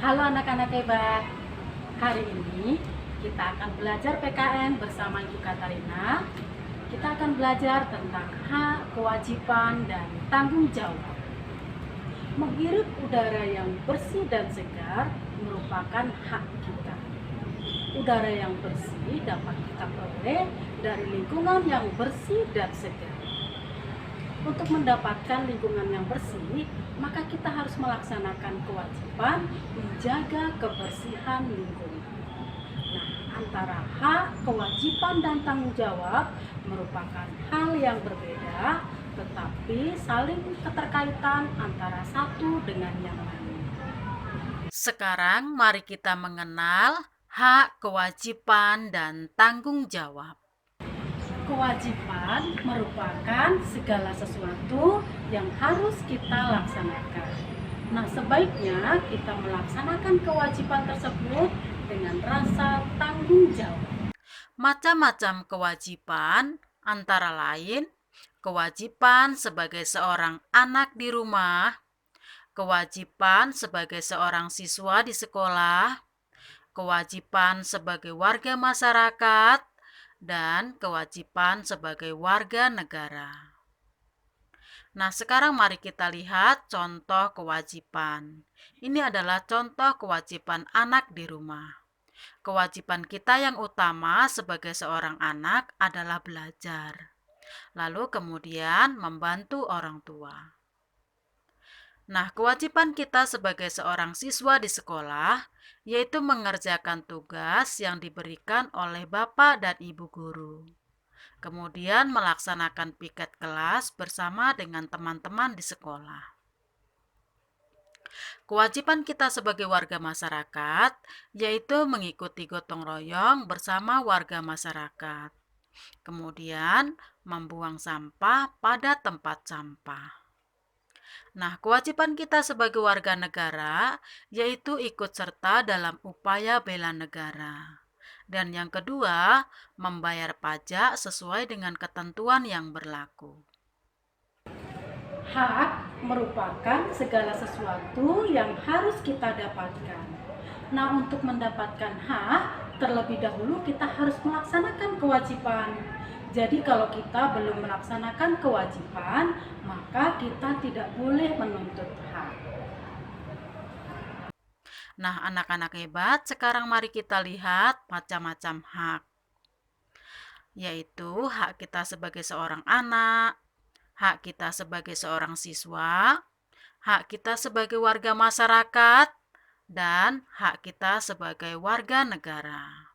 Halo anak-anak hebat. Hari ini kita akan belajar PKN bersama Ibu Katarina. Kita akan belajar tentang hak, kewajiban, dan tanggung jawab. Menghirup udara yang bersih dan segar merupakan hak kita. Udara yang bersih dapat kita peroleh dari lingkungan yang bersih dan segar. Untuk mendapatkan lingkungan yang bersih, maka kita harus melaksanakan kewajiban menjaga kebersihan lingkungan. Nah, antara hak, kewajiban, dan tanggung jawab merupakan hal yang berbeda, tetapi saling keterkaitan antara satu dengan yang lain. Sekarang mari kita mengenal hak, kewajiban, dan tanggung jawab. Kewajiban merupakan segala sesuatu yang harus kita laksanakan. Nah, sebaiknya kita melaksanakan kewajiban tersebut dengan rasa tanggung jawab. Macam-macam kewajiban, antara lain kewajiban sebagai seorang anak di rumah, kewajiban sebagai seorang siswa di sekolah, kewajiban sebagai warga masyarakat, dan kewajiban sebagai warga negara. Nah, sekarang mari kita lihat contoh kewajiban. Ini adalah contoh kewajiban anak di rumah. Kewajiban kita yang utama sebagai seorang anak adalah belajar, lalu kemudian membantu orang tua. Nah, kewajiban kita sebagai seorang siswa di sekolah yaitu mengerjakan tugas yang diberikan oleh Bapak dan Ibu guru. Kemudian melaksanakan piket kelas bersama dengan teman-teman di sekolah. Kewajiban kita sebagai warga masyarakat yaitu mengikuti gotong royong bersama warga masyarakat. Kemudian membuang sampah pada tempat sampah. Nah, kewajiban kita sebagai warga negara yaitu ikut serta dalam upaya bela negara. Dan yang kedua, membayar pajak sesuai dengan ketentuan yang berlaku. Hak merupakan segala sesuatu yang harus kita dapatkan. Nah, untuk mendapatkan hak, terlebih dahulu kita harus melaksanakan kewajiban. Jadi kalau kita belum melaksanakan kewajiban, maka kita tidak boleh menuntut hak. Nah, anak-anak hebat, sekarang mari kita lihat macam-macam hak. Yaitu hak kita sebagai seorang anak, hak kita sebagai seorang siswa, hak kita sebagai warga masyarakat, dan hak kita sebagai warga negara.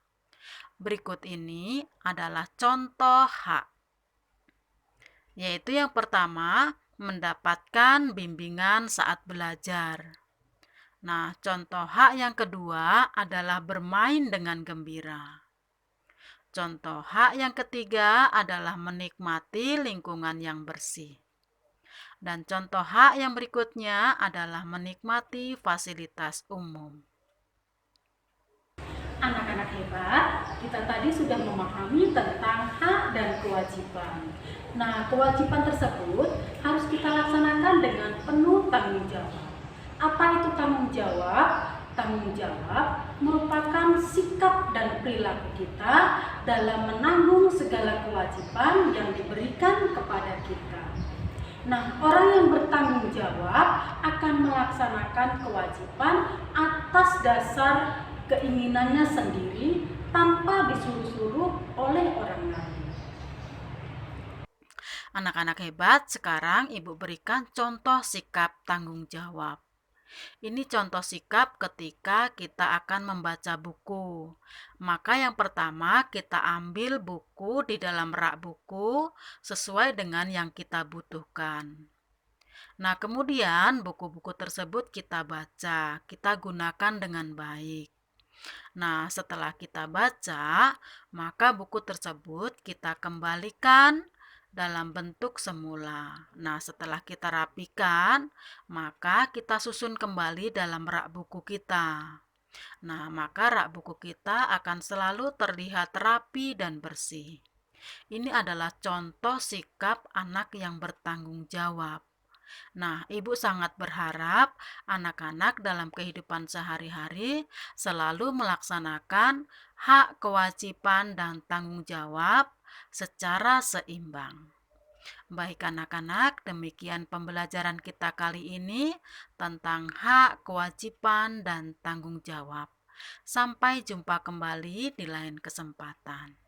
Berikut ini adalah contoh hak. Yaitu yang pertama, mendapatkan bimbingan saat belajar. Nah, contoh hak yang kedua adalah bermain dengan gembira. Contoh hak yang ketiga adalah menikmati lingkungan yang bersih. Dan contoh hak yang berikutnya adalah menikmati fasilitas umum. Anak-anak hebat, kita tadi sudah memahami tentang hak dan kewajiban. Nah, kewajiban tersebut harus kita laksanakan dengan penuh tanggung jawab. Apa itu tanggung jawab? Tanggung jawab merupakan sikap dan perilaku kita dalam menanggung segala kewajiban yang diberikan kepada kita. Nah, orang yang bertanggung jawab akan melaksanakan kewajiban atas dasar keinginannya sendiri tanpa disuruh-suruh oleh orang lain. Anak-anak hebat, sekarang Ibu berikan contoh sikap tanggung jawab. Ini contoh sikap ketika kita akan membaca buku. Maka yang pertama kita ambil buku di dalam rak buku sesuai dengan yang kita butuhkan. Nah, kemudian buku-buku tersebut kita baca, kita gunakan dengan baik. Nah, setelah kita baca, maka buku tersebut kita kembalikan dalam bentuk semula. Nah, setelah kita rapikan, maka kita susun kembali dalam rak buku kita. Nah, maka rak buku kita akan selalu terlihat rapi dan bersih. Ini adalah contoh sikap anak yang bertanggung jawab. Nah, ibu sangat berharap anak-anak dalam kehidupan sehari-hari selalu melaksanakan hak, kewajiban, dan tanggung jawab secara seimbang. Baik anak-anak, demikian pembelajaran kita kali ini tentang hak, kewajiban, dan tanggung jawab. Sampai jumpa kembali di lain kesempatan.